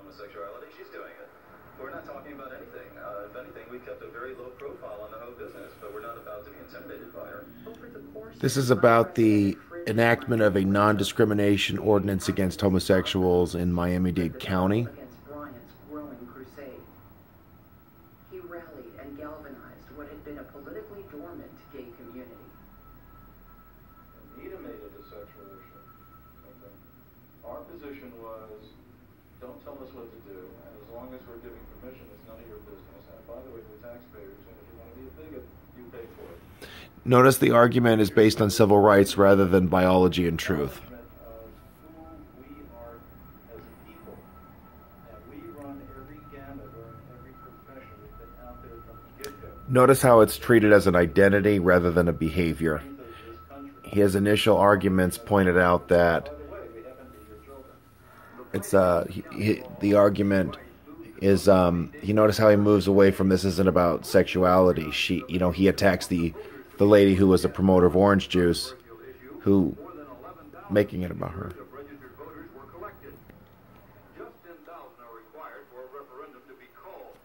homosexuality, she's doing it. We're not talking about anything. If anything, we've kept a very low profile on the whole business, but we're not about to be intimidated by her. This is about the enactment of a non-discrimination ordinance against homosexuals in Miami-Dade County. He rallied and galvanized what had been a politically dormant gay community. Anita made it a sexual issue. Okay. Our position was, don't tell us what to do, and as long as we're giving permission, it's none of your business. And by the way, we're taxpayers, and if you want to be a bigot, you pay for it. Notice the argument is based on civil rights rather than biology and truth. Notice how it's treated as an identity rather than a behavior. His initial arguments pointed out that it's the argument is you notice how he moves away from this isn't about sexuality. He attacks the lady who was a promoter of orange juice, who making it about her. Just 10,000 are required for a referendum to be called.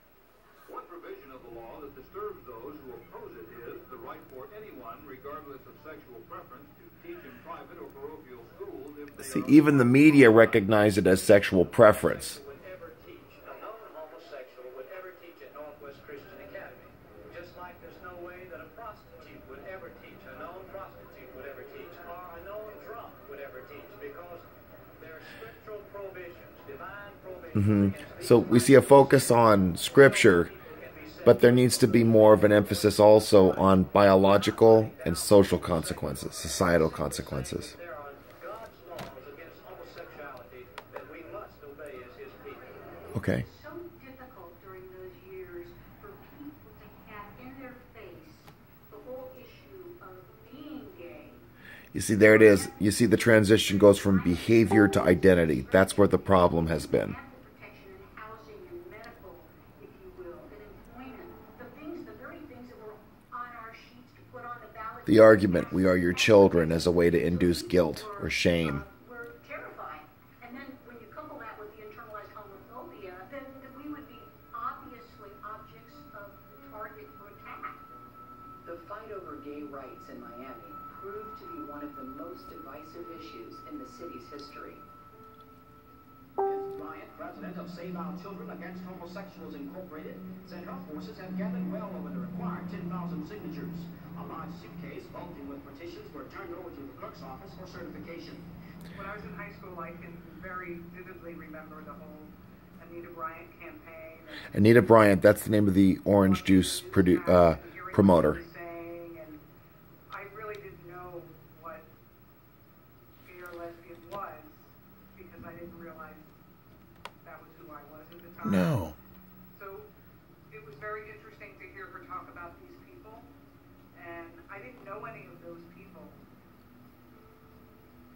One provision of the law that disturbs those who oppose it is the right for anyone, regardless of sexual preference, to teach in private or parochial schools if they See, even the media recognize it as sexual preference. So we see a focus on scripture, but there needs to be more of an emphasis also on biological and social consequences, societal consequences. Okay. So difficult during those years for people to have in their face the whole issue of being gay. You see, there it is. You see the transition goes from behavior to identity. That's where the problem has been. The argument, we are your children, as a way to induce guilt or shame. We're terrified. And then when you couple that with the internalized homophobia, then we would be obviously objects of target for attack. The fight over gay rights in Miami proved to be one of the most divisive issues in the city's history. Ms. Bryant, president of Save Our Children Against Homosexuals Incorporated, said her forces have gathered well over the required 10,000 signatures. A large suitcase bulging with petitions were turned over to the clerk's office for certification. When I was in high school, I can very vividly remember the whole Anita Bryant campaign. Anita Bryant, that's the name of the orange juice promoter. And I really didn't know what gay or lesbian was because I didn't realize that was who I was at the time. No. So it was very interesting to hear her talk about these people. And I didn't know any of those people.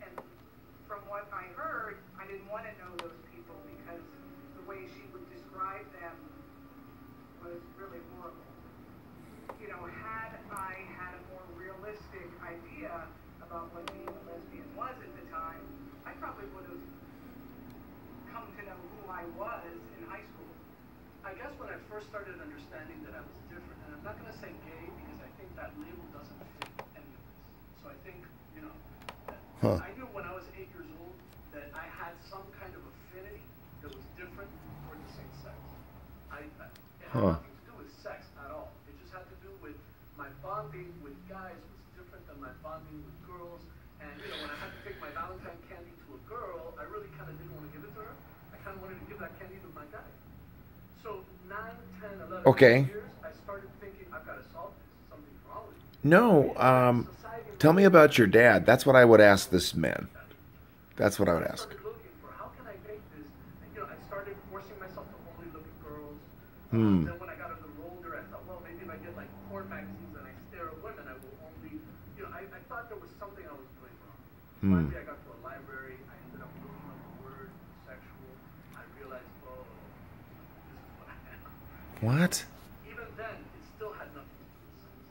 And from what I heard, I didn't want to know those people because the way she would describe them was really horrible. You know, had I had a more realistic idea about what being a lesbian was at the time, I probably would have come to know who I was in high school. I guess when I first started understanding that I was different, and I'm not going to say gay because I think that label doesn't fit any of this. So I think, you know, I knew when I was 8 years old that I had some kind of affinity that was different toward the same sex. It had nothing to do with sex at all. It just had to do with my bonding with guys was different than my bonding with girls. And, you know, when I had to pick my Valentine candy to a girl, I really kind of didn't want to give it to her. I kind of wanted to give that candy to my guy. So 9, 10, 11 years, I started thinking, I've got to solve this. Something's wrong with me. No, tell me about your dad. That's what I would ask this man. That's what I would ask. I started looking for, how can I make this? And, you know, I started forcing myself to only look at girls. Then when I got a little older, I thought, well, maybe if I get like porn magazines and I stare at women, I will only, you know, I thought there was something I was doing wrong. Finally, I got to a library. I ended up looking up the word sexual. I realized, oh, this is what I am. What? Even then, it still had nothing to do with sex.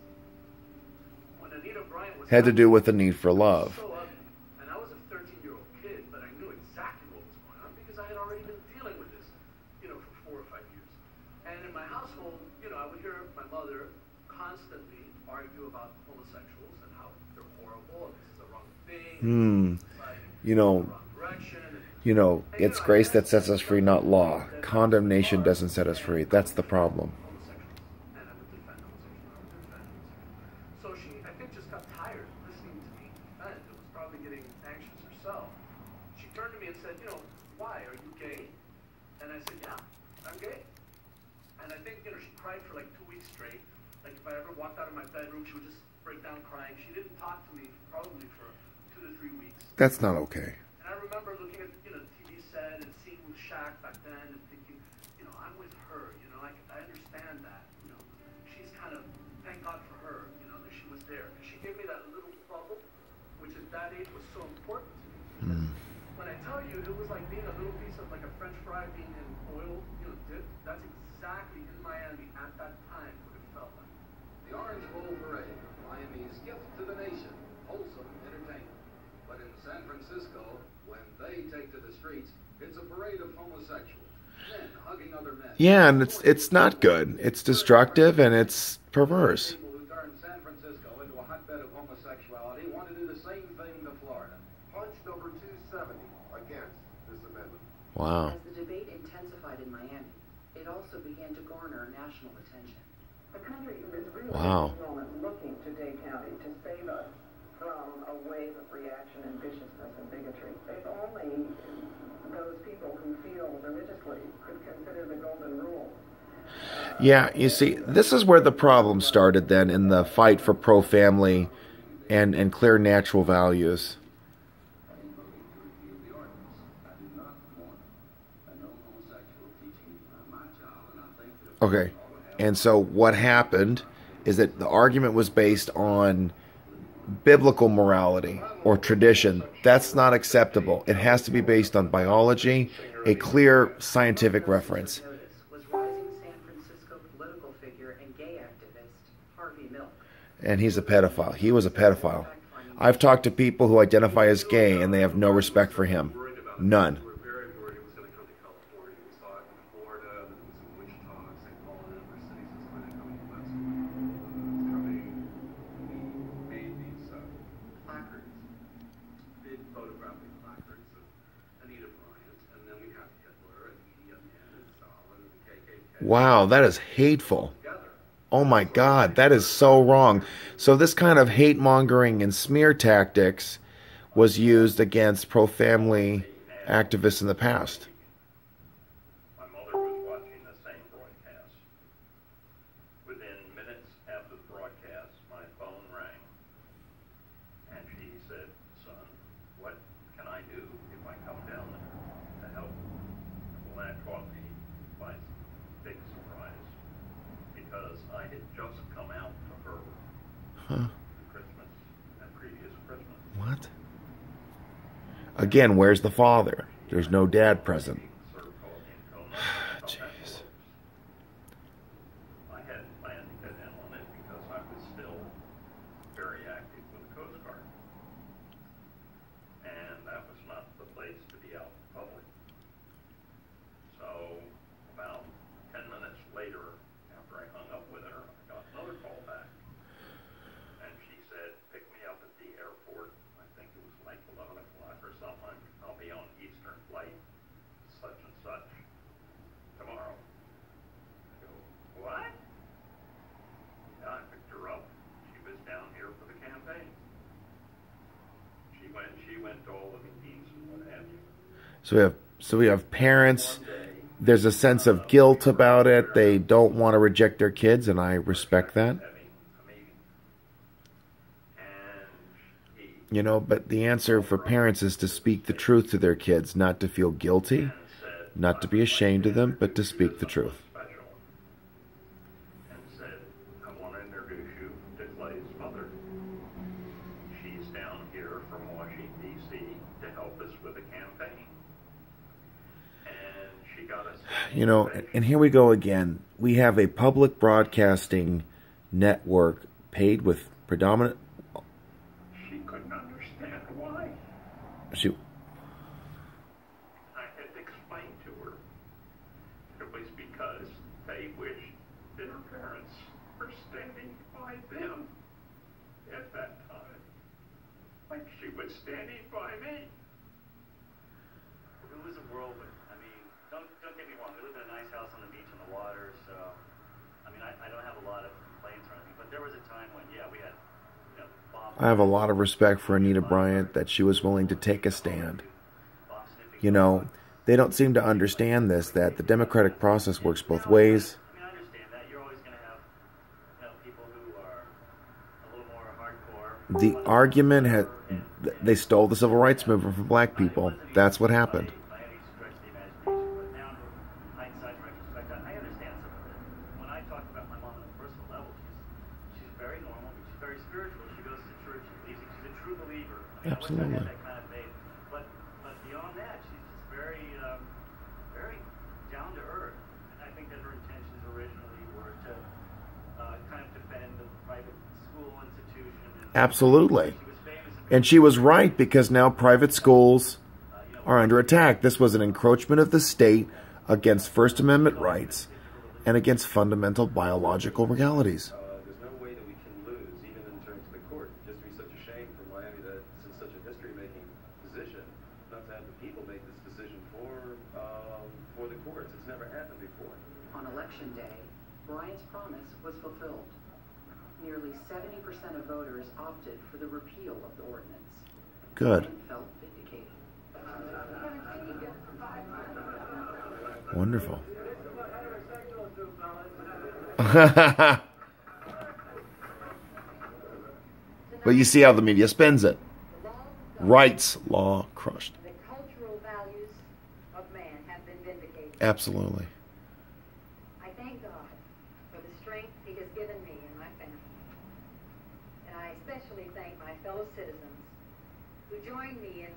When Anita Bryant was Had to do with the need for love. so ugly, and I was a 13-year-old kid, but I knew exactly what was going on because I had already been dealing with this constantly argue about homosexuals and how they're horrible and this is the wrong thing. You know, it's grace that sets us free, not law. Condemnation doesn't set us free. That's the problem. So she, I think, just got tired of listening to me defend and was probably getting anxious herself. She turned to me and said, why? Are you gay? And I said, yeah, I'm gay. And I think, she cried for like 2 weeks straight. Like if I ever walked out of my bedroom, she would just break down crying. She didn't talk to me probably for 2 to 3 weeks. That's not okay. And I remember looking at, the TV set and seeing Shaq back then and thinking, I'm with her, I understand that, she's kind of, thank God for her, that she was there. And she gave me that little bubble, which at that age was so important to me. When I tell you, it was like being a little piece of like a French fry being in oil, dipped. That's exactly in Miami at that time what it felt like. The Orange Bowl Parade, Miami's gift to the nation, wholesome entertainment. But in San Francisco, when they take to the streets, it's a parade of homosexuals, men hugging other men. Yeah, and it's not good. It's destructive and it's perverse. People who turned San Francisco into a hotbed of homosexuality want to do the same thing to Florida. Punch number 270 against this amendment. Wow. As the debate intensified in Miami, it also began to garner national attention. The country is really Wow. at this moment looking to Dade County to save us from a wave of reaction and viciousness and bigotry. If only those people who feel religiously could consider the golden rule. Yeah, you see, this is where the problem started then in the fight for pro-family and clear natural values. Okay, and so what happened is that the argument was based on biblical morality or tradition. That's not acceptable. It has to be based on biology, a clear scientific reference. Was rising San Francisco political figure and gay activist Harvey Milk. And he's a pedophile. He was a pedophile. I've talked to people who identify as gay and they have no respect for him. None. We're very worried it was going to come to California. We saw it in Florida, and it was in Wichita, St. Paul, and other cities. It's going to come west. We made these placards, big photographic placards of Anita Bryant, and then we have Hitler and Idi Amin and Stalin and the KKK. Wow, that is hateful. Oh my God, that is so wrong. So this kind of hate-mongering and smear tactics was used against pro-family activists in the past. My mother was watching the same broadcast. Within minutes after the broadcast, my phone rang, and she said, "Son, what can I do if I come down there to help?" Well, that caught me by big surprise, because I had just come out to her Christmas, that previous Christmas. What? Again, where's the father? There's no dad present. Jeez. I hadn't planned to get in on it because I was still very active with the Coast Guard. And that was not the place to be out in public. So about 10 minutes later, after I hung up with her, I got another call back. And she said, "Pick me up at the airport." I think it was like 11 o'clock or something. "I'll be on Eastern flight, such and such, tomorrow." I go, "What?" Yeah, I picked her up. She was down here for the campaign. She went to all the meetings and what have you. So we have parents. There's a sense of guilt about it. They don't want to reject their kids, and I respect that. You know, but the answer for parents is to speak the truth to their kids, not to feel guilty, not to be ashamed of them, but to speak the truth. And said, "I want to introduce you to Clay's mother. She's down here from Washington, D.C. to help us with the campaign." And she got us... You know, and here we go again. We have a public broadcasting network paid with predominant... She couldn't understand why. I had to explain to her it was because they wished that her parents for standing by them at that time, like she was standing by me. It was a whirlwind. I mean, don't get me wrong. We lived in a nice house on the beach on the water, so I mean, I don't have a lot of complaints or anything. But there was a time when, yeah, we had, bombs. I have a lot of respect for Anita Bryant that she was willing to take a stand. You know, they don't seem to understand this, that the democratic process works both ways. I mean, I understand that. You're always going to have, people who are a little more hardcore. The argument had, they stole the civil rights movement from black people. That's what happened. By any stretch of the imagination, but now in hindsight, retrospect, I understand some of it. When I talk about my mom on a personal level, she's very normal, she's very spiritual. She goes to church, she believes it. She's a true believer. I mean, Absolutely. I wish I had that kind of faith. But beyond that, she's just very, very down to earth. And I think that her intentions originally were to kind of defend the private school institution. Absolutely. And she was right, because now private schools are under attack. This was an encroachment of the state against First Amendment rights and against fundamental biological realities. There's no way that we can lose, even in terms of the court. It just be such a shame for Miami that it's in such a history-making position, not to have the people make this decision for the courts. It's never happened before. On Election Day, Bryant's promise was fulfilled. Nearly 70% of voters opted for the repeal of the ordinance. Good. Bryant felt vindicated. Wonderful. But you see how the media spins it. Rights law crushed. The cultural values of man have been vindicated. Absolutely. I thank God for the strength He has given me and my family. And I especially thank my fellow citizens who joined me in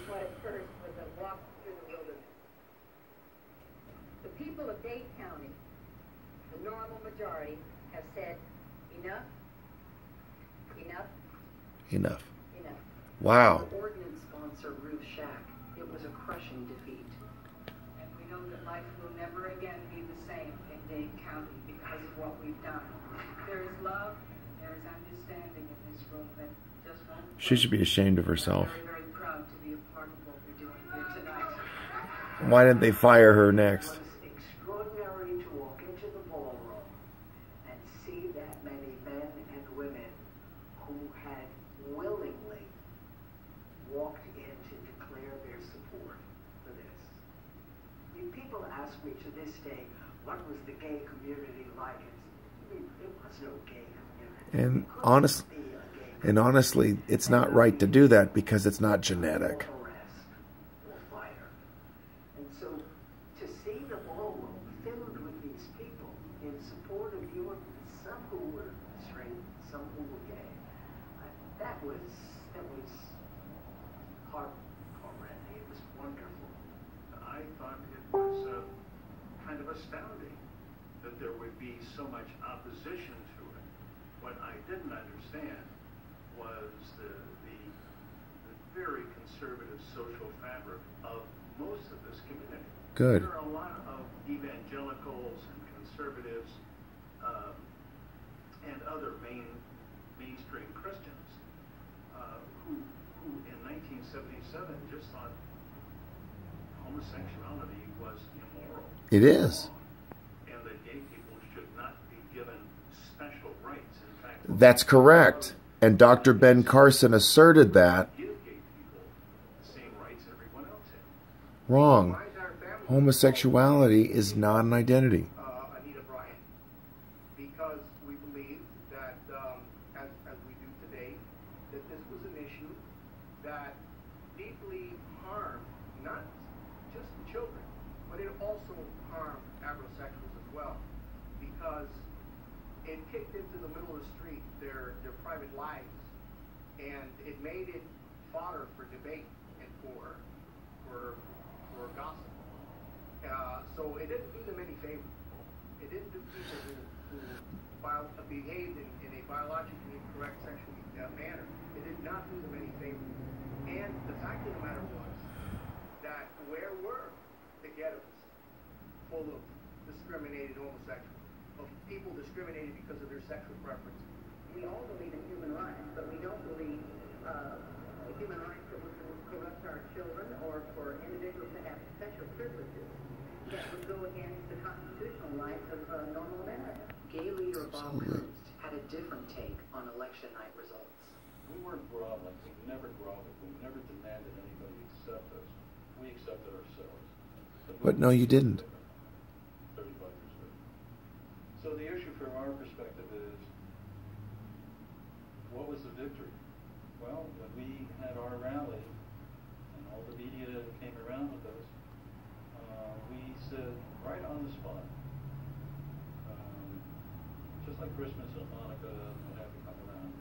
what at first was a walk through the wilderness. The people of Dade County, the normal majority, have said, enough, enough, Enough. Enough. Wow. For ordinance sponsor Ruth Shack, it was a crushing defeat. And we know that life will never again be the same in Dade County because of what we've done. There is love, there is understanding in this room that just won't. She should be ashamed of herself. I'm very, very proud to be a part of what we're doing here tonight. Why didn't they fire her next? It was extraordinary to walk into the ballroom and see that many men and women who had willingly walked in to declare their support for this. I mean, people ask me to this day, what was the gay community like? There was no gay community. And honestly, it's not right to do that because it's not genetic. And so to see the ballroom filled with these people in support of you, some who were straight, some who were gay, that was heart-rending. It was wonderful. I thought it was kind of astounding that there would be so much opposition to it. What I didn't understand was the very conservative social fabric of most of this community. Good. There are a lot of evangelicals and conservatives and other mainstream Christians who in 1977 just thought homosexuality was immoral. It is. And that gay people should not be given special rights. In fact, That's correct. And Dr. Ben Carson asserted that. give gay people the same rights everyone else has. Wrong. Homosexuality is not an identity. Anita Bryant, because we believe that, as we do today, that this was an issue that deeply harmed not just the children, but it also harmed heterosexuals as well, because it kicked into the middle of the street their private lives, and it made it fodder for debate and for gossip. So it didn't do them any favor. It didn't do people who behaved in a biologically incorrect sexual manner. It did not do them any favor. And the fact of the matter was that where were the ghettos full of discriminated homosexuals, of people discriminated because of their sexual preference. We all believe in human rights, but we don't believe human rights that would corrupt our children or for individuals to have special privileges that would go against the constitutional rights of normal Americans. Gay leader Bob Coons had a different take on election night results. We weren't groveling. We never groveled. We never demanded anybody accept us. We accepted ourselves. But no, you didn't. 35 years later. So the issue from our perspective is, what was the victory? Well, when we had our rally and all the media came around with us, we said right on the spot, just like Christmas and Hanukkah and what have you come around,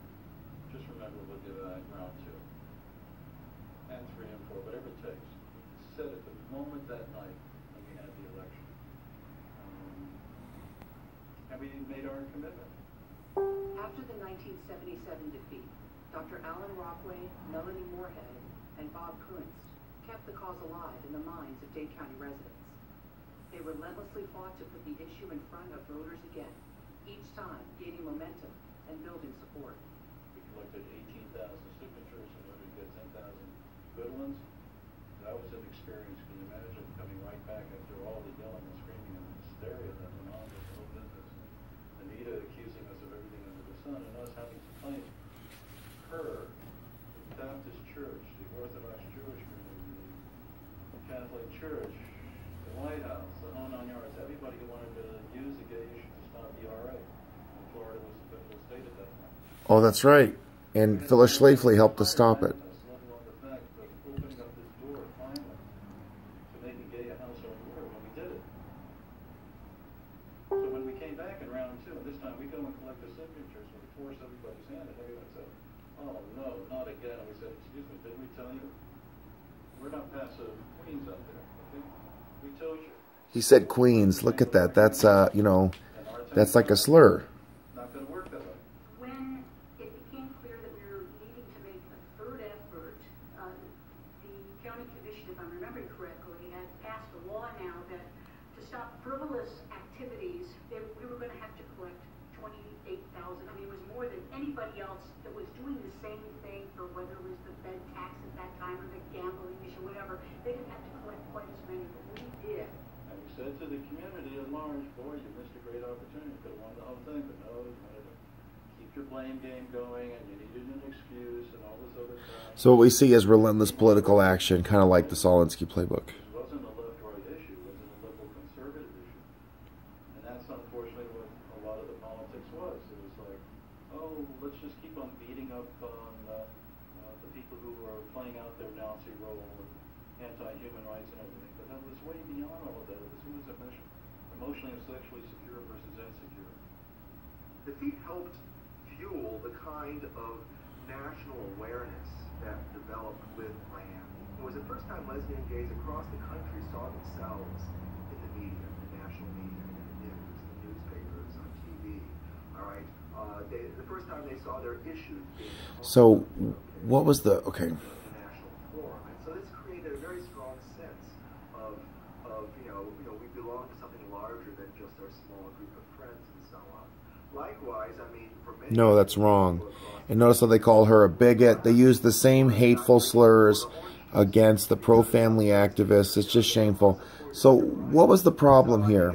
just remember we'll give round 2 and 3 and 4, whatever it takes. We said it the moment that night when we had the election, and we made our commitment. After the 1977 defeat, Dr. Alan Rockway, Melanie Moorhead, and Bob Coons kept the cause alive in the minds of Dade County residents. They relentlessly fought to put the issue in front of voters again, each time gaining momentum and building support. We collected 18,000 signatures in order to get 10,000 good ones. That was an experience. Can you imagine coming right back after all the yelling and screaming and hysteria that went on this whole business? Anita accusing us of everything under the sun, and us having to claim her, the Baptist Church, the Orthodox Jewish community, the Catholic Church, the White House, the whole 9 yards, everybody who wanted to use the gay issue to stop the RA. And Florida was the federal state at that time. Oh, that's right. And Phyllis Schlafly helped to stop it. Let alone the fact of opening up this door finally to making gay a household word when we did it. So when we came back in round 2, and this time we go and collect the signatures, we force everybody's hand, and everyone said, "Oh no, not again." And we said, "Excuse me, didn't we tell you? We're not passive queens out there, okay? We told you." He said Queens. Look at that. That's that's like a slur. Not going to work that way. When it became clear that we were needing to make a third effort, the county commission, if I'm remembering correctly, had passed a law now that to stop frivolous activities, we were going to have to collect 28,000. I mean, it was more than anybody else that was doing the same thing for whether it was the Fed tax at that time or the gambling issue, whatever. They didn't have to collect quite as many, but we did. And we said to the community at large, "Boy, you missed a great opportunity. You could have won the whole thing, but no, you wanted to keep your blame game going, and you needed an excuse and all this other stuff." So what we see is relentless political action, kind of like the Solinsky playbook. It wasn't a left-right issue. It wasn't a liberal-conservative issue. And that's unfortunately what a lot of the politics was. It was like, oh, let's just keep on beating up on the people who are playing out their Nazi role and anti-human rights and everything. But that was way beyond all of that. It was who was emotionally and sexually secure versus insecure. The defeat helped fuel the kind of national awareness that developed with Miami. It was the first time lesbian gays across the country saw themselves in the media, the national media, in the news, the newspapers, on TV. All right, the first time they saw their issues being. So, what was the national forum, and so this created a very strong sense of we belong to something larger than just our small group of friends and so on. Likewise, I mean, for many. No, that's wrong. And notice how they call her a bigot. They use the same hateful slurs against the pro-family activists. It's just shameful. So what was the problem here?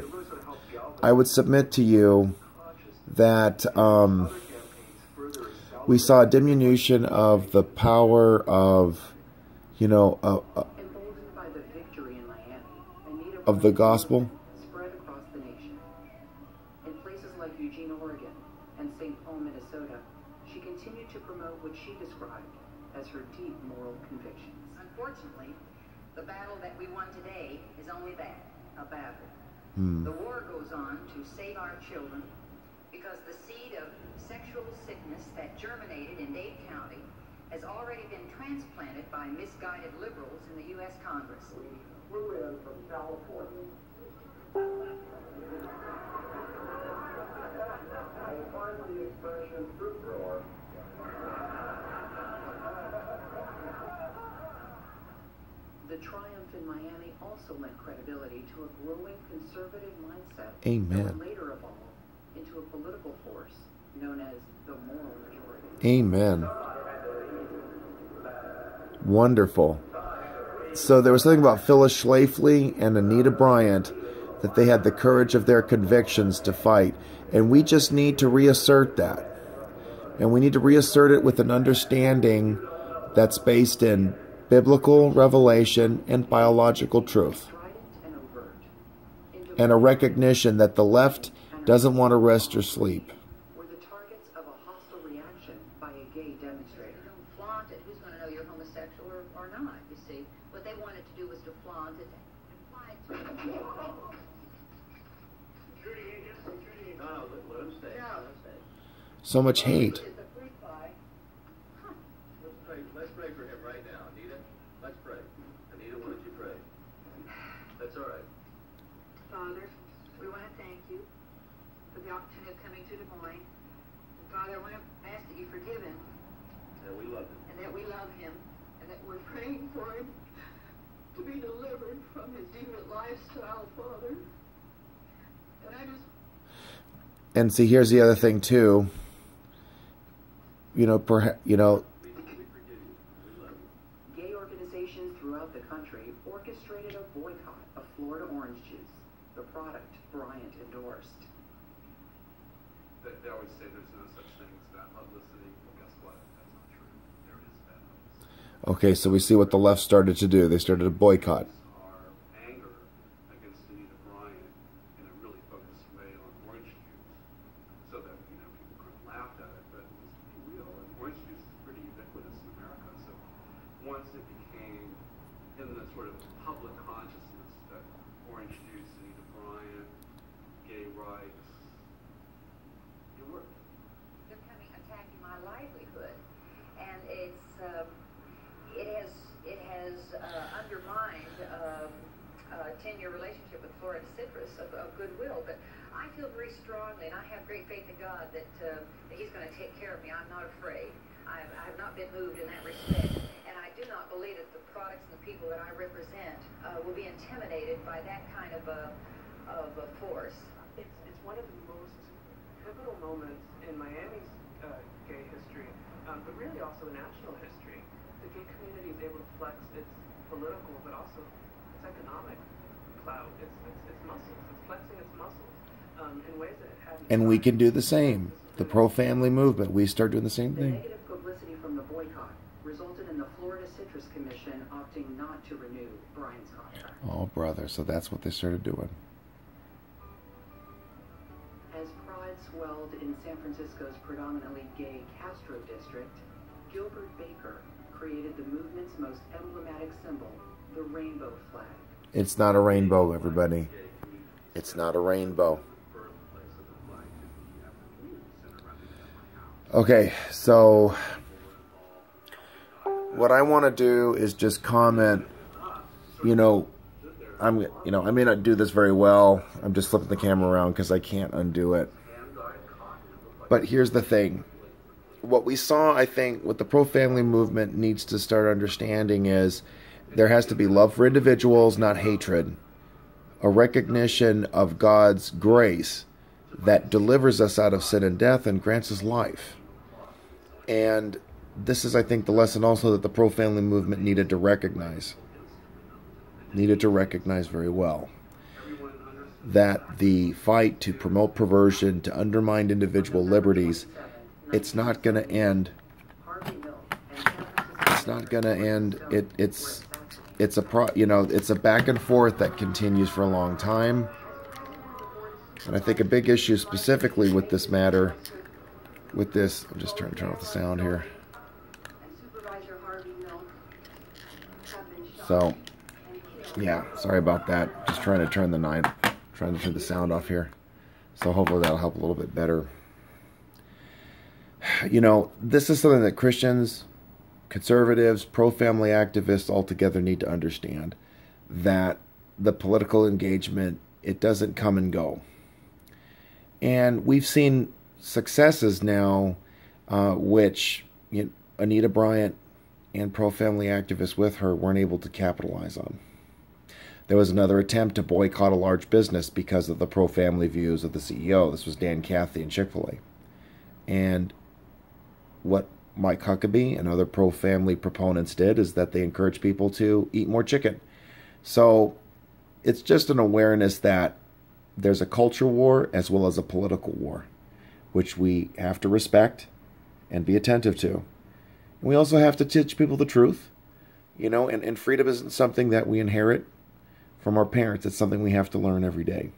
I would submit to you that we saw a diminution of the power of, of the gospel. Spread across the nation. In places like Eugene, Oregon, and St. Paul, Minnesota, she continued to promote what she described as her deep moral convictions. Unfortunately, the battle that we won today is only that, a battle. The war goes on to save our children because the seed of sexual sickness that germinated in Dade County has already been transplanted by misguided liberals in the U.S. Congress. Flew in from California. And finally, the expression fruit grower. The triumph in Miami also lent credibility to a growing conservative mindset Amen. that would later evolve into a political force known as the moral majority. Amen. Wonderful. So there was something about Phyllis Schlafly and Anita Bryant that they had the courage of their convictions to fight. And we just need to reassert that. And we need to reassert it with an understanding that's based in biblical revelation and biological truth. And a recognition that the left doesn't want to rest or sleep. Were the targets of a hostile reaction by a gay demonstrator. Don't flaunt it. Who's going to know you're homosexual or not, you see? What they wanted to do was to flaunt it and imply it to No, let him stay. No. So much hate. Let's pray for him right now. Anita, let's pray. Anita, why don't you pray? That's all right. Father, we want to thank you for the opportunity of coming to Des Moines. And Father, I want to ask that you forgive him. And we love him. And that we love him. And that we're praying for him to be delivered from his deviant lifestyle, Father. And I just... And see, here's the other thing, too. Gay organizations throughout the country orchestrated a boycott of Florida orange juice, the product Bryant endorsed. They always say there's no such thing as bad publicity. Well, guess what? That's not true. There is bad publicity. Okay, so we see what the left started to do. They started a boycott. Our anger against Anita Bryant in a really focused way on orange juice, so that people could have laughed at it, but let's be real. And orange juice is pretty ubiquitous in America. So once it became in the sort of public consciousness that orange juice, Anita Bryant, gay rights, it worked. They're coming, attacking my livelihood. And it has undermined a 10-year relationship with Florida Citrus of goodwill. But I feel very strongly, and I have great faith in God that he's going to take care of me. I'm not afraid. I have not been moved in that respect. And I do not believe that the products and the people that I represent will be intimidated by that kind of a force. It's one of the most pivotal moments in Miami's gay history, but really also national history. The gay community is able to flex its political, but also its economic clout, its muscles. It's flexing its muscles in ways that it hadn't. And we can do the same. The pro-family movement, we start doing the same The thing. negative publicity from the boycott resulted in the Florida Citrus Commission opting not to renew Bryant's contract. Oh, brother. So that's what they started doing. As pride swelled in San Francisco's predominantly gay Castro district, Gilbert Baker created the movement's most emblematic symbol, the rainbow flag. It's not a rainbow, everybody. It's not a rainbow. Okay, so what I want to do is just comment. I may not do this very well. I'm just flipping the camera around because I can't undo it. But here's the thing. What we saw, I think, what the pro-family movement needs to start understanding is there has to be love for individuals, not hatred. A recognition of God's grace that delivers us out of sin and death and grants us life. And this is, I think, the lesson also that the pro-family movement needed to recognize. Needed to recognize very well. That the fight to promote perversion, to undermine individual liberties, it's not going to end. It's not going to end. It's a back and forth that continues for a long time. And I think a big issue specifically with this matter, with this, I'm just trying to turn off the sound here. So, yeah, sorry about that. Just trying to turn the sound off here. So hopefully that'll help a little bit better. This is something that Christians, conservatives, pro-family activists altogether need to understand. That the political engagement, it doesn't come and go. And we've seen successes now, which Anita Bryant and pro-family activists with her weren't able to capitalize on. There was another attempt to boycott a large business because of the pro-family views of the CEO. This was Dan Cathy and Chick-fil-A. And what Mike Huckabee and other pro-family proponents did is that they encouraged people to eat more chicken. So it's just an awareness that there's a culture war as well as a political war, which we have to respect and be attentive to. And we also have to teach people the truth, and freedom isn't something that we inherit from our parents. It's something we have to learn every day.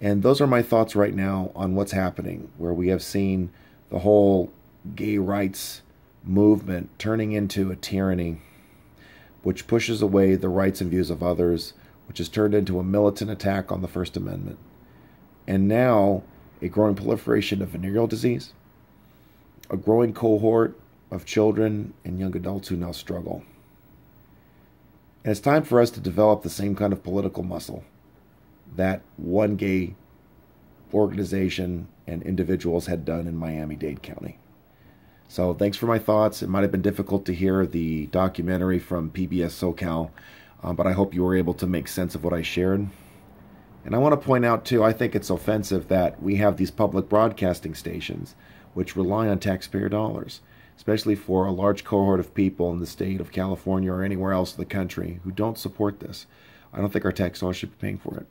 And those are my thoughts right now on what's happening, where we have seen the whole gay rights movement turning into a tyranny, which pushes away the rights and views of others, which has turned into a militant attack on the First Amendment. And now a growing proliferation of venereal disease, a growing cohort of children and young adults who now struggle. And it's time for us to develop the same kind of political muscle that one gay organization and individuals had done in Miami-Dade County. So thanks for my thoughts. It might have been difficult to hear the documentary from PBS SoCal, but I hope you were able to make sense of what I shared. And I want to point out, too, I think it's offensive that we have these public broadcasting stations which rely on taxpayer dollars, especially for a large cohort of people in the state of California or anywhere else in the country who don't support this. I don't think our tax dollars should be paying for it.